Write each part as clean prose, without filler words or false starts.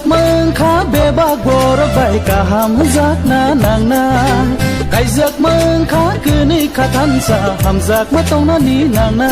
kaijak mengkha bebak borok bai kaham zakna nangna kaijak mengkha kwnwi khatansa hamjak matongna ni nangna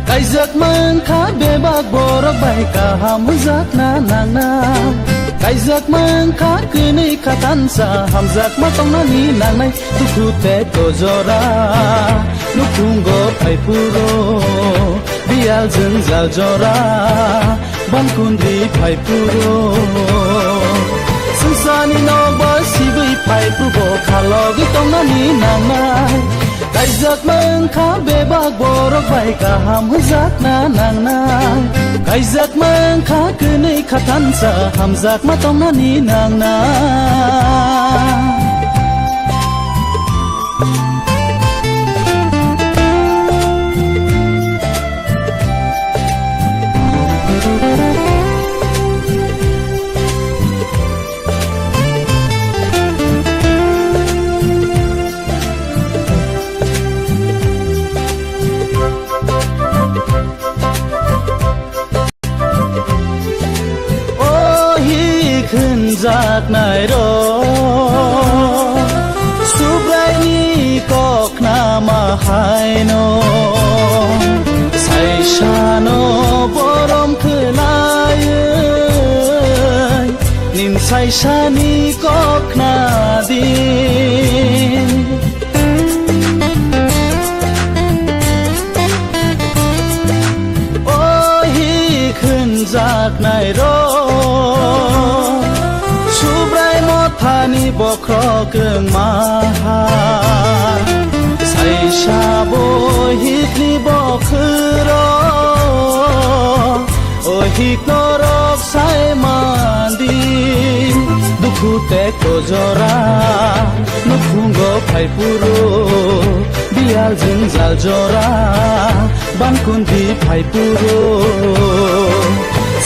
kaijak mengkha bebak borok bai kaham zakna nangna kaijak mengkha kwnwi khatansa hamjak matongna ni nangnai duku te tojora nukungo phaipuro bial jal jora bankundi phaipuro sungsani no basibai phaipuro khalogi tongna ni nangnai kaijak mengkha bebak borok bai kaham zakna nangnai kaijak mengkha kwnwi khatansa hamjak matongna ni nangnai zaknai ro subraini kokna mahaino saishano borom khlai nim saishani kokna din ohi khun zaknai ro thani bokro kwrwng maha saisa bohitni bokhro ohik norok sai mandi duku te tojora nukungo phaipuro bial jal jora bankundi phaipuro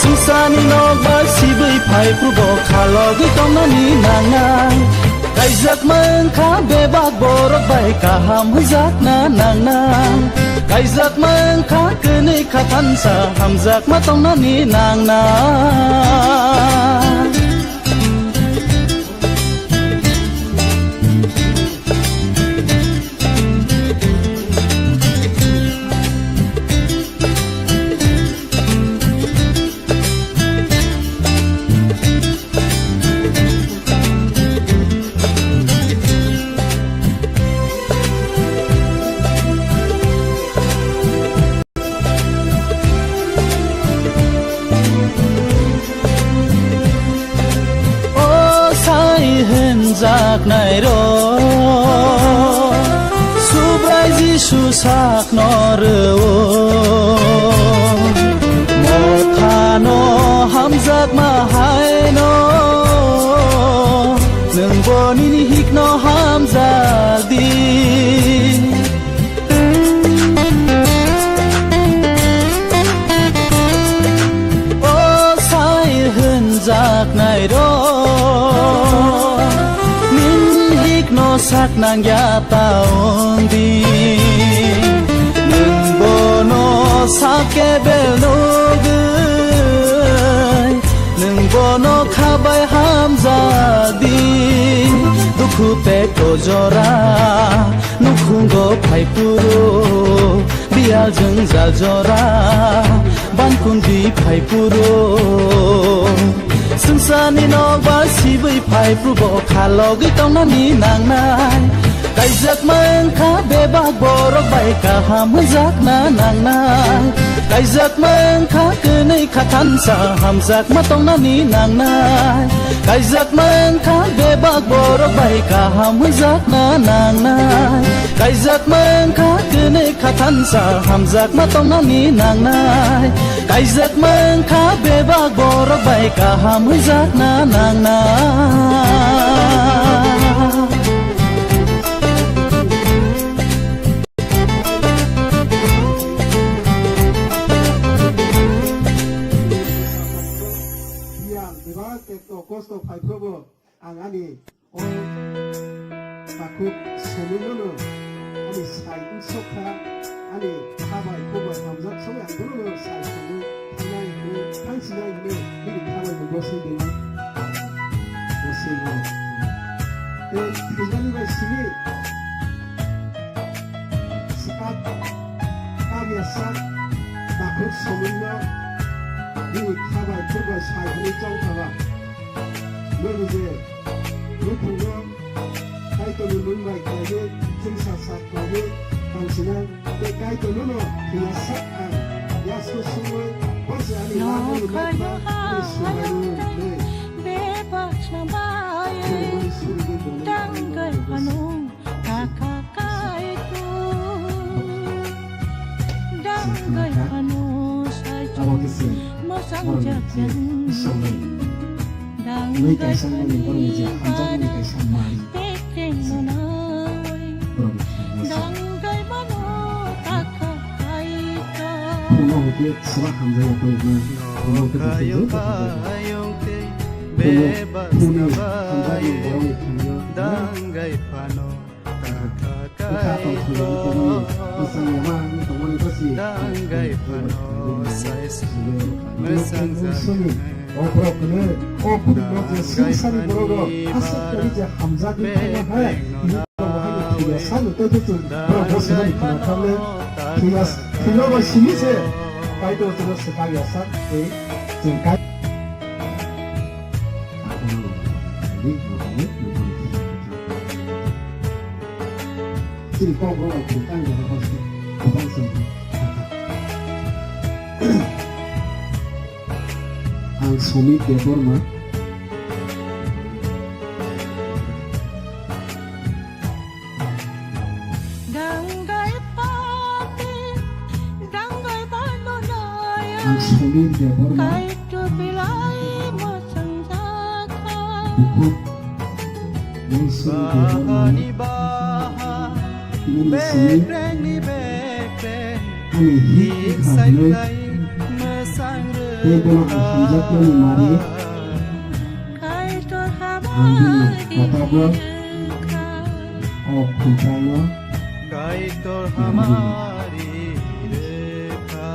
sungsani no basibai phaipuro khalogi tongna ni nangnai kaijak mengkha bebak borok bai kaham zakna nangnai kaijak mengkha kwnwi khatansa hamjak matongna ni nangnai zaknai ro subrai jisu sakno rwo mothano hamjak mahaino nung bonini hikno hamjak di o sai hun zaknai ro sak nang ya taundi nung bono sake bel no gai nung bono khabai hamza di duku te tojora nukungo phaipuro bial jal jora bankundi phaipuro sungsani no basibai phaipuro khalogi tongna ni nangnai kaijak mengkha bebak borok bai kaham zakna nangnai kaijak mengkha kwnwi khatansa hamjak matongna ni nangnai kaijak mengkha bebak borok bai kaham zakna nangnai kaijak mengkha kwnwi khatansa hamjak matongna ni nangnai kaijak mengkha bebak borok bai kaham zakna nangnai kosto phaipuro angani o takuk selilunu ani sai sokha ani khabai khobai hamjak soya dulu sai sunu thanai 당신이 있는 우리 가만히 무엇을 되나? 무엇을 뭐? 굉장히 말씀이 스팟 까비아사 나그 소문나 이 가만히 들고 사이에 정타가 넌 이제 물품은 kaito는 눈마이까지 등사사까지 당신은 내 kaito는 그냥 삭한 야소승을 벌써 안에 나무를 맡아 내 수많은 내 Debbarma Dangay panong kakakaito Dangay panong sayo Masangyak yan Dangay panong Peking nunay Dangay panong kakakaito bebas na bayan dangay pano kakakaito dangay pano sa isang mesangzag borok을 borok 생산이 borok 하석들이 이제 함자기 통해 이거 하기 산을 떠들던 borok 모습을 기록하면 필요가 심이세 가이드로 들어서 가게서 지금 이 공부가 굉장히 여러 가지 고방성이 Mosumi Debbarma Mosumi Debbarma Bukut Mosumi Debbarma ini sini ini hnui Debbarma kaijak hamari kwpara kaitor hamari rwkha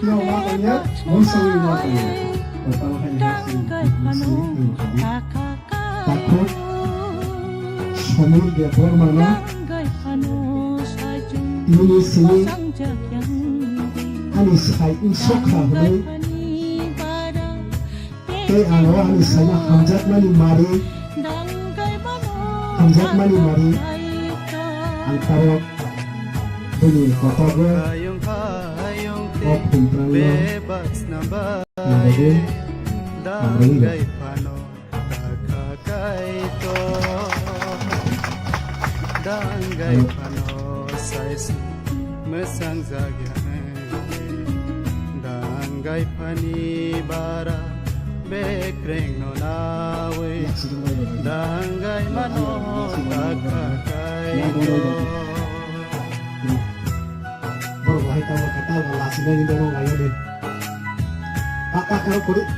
Namanya Mosumi namanya pertama takut Mosumi Debbarma ini sini ani sai sokha hnui te aro ani sai hamjat mani mari angkaro ini kotobe bebas na bayan dangay pano kakakaito dangay pano sa isang mesangzag dangay panibara bekreng no nawe dangay mano kakakaito baru bahaya tahu kata lasnya ini dong ngayon deh pakai kalau kulit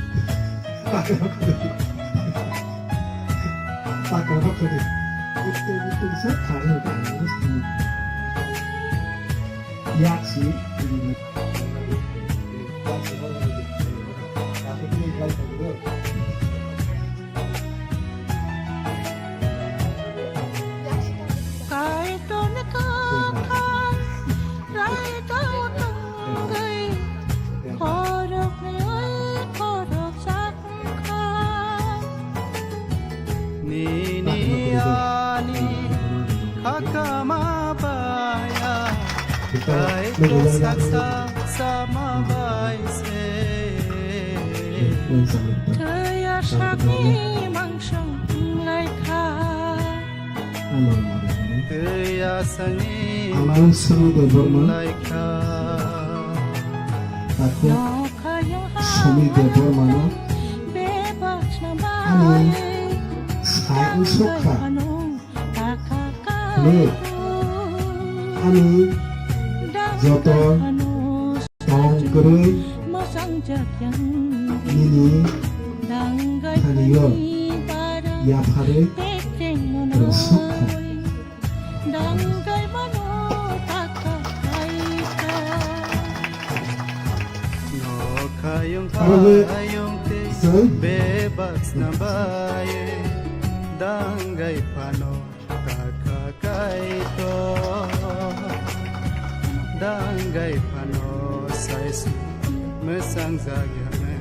itu bisa cari kan ya sih kaitor saksa sama baise Kaya sakni mangsang laika kaya sangi Mosumi Debbarma laika takut Mosumi Debbarma ani sai sokha ani joto tongkrui ini taniyo yapare bersukha payung te bebas na baye dangay pano kakakaito dangay pano saisi mesang zagyame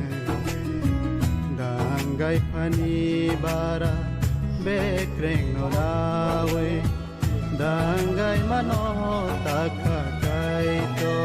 dangay panibara bekreng no dawe dangay mano kakakaito.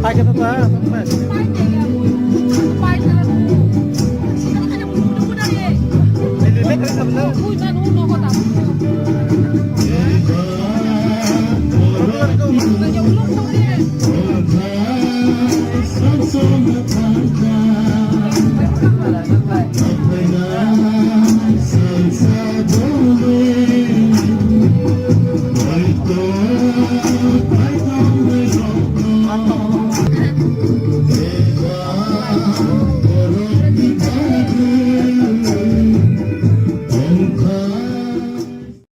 Hai cái ta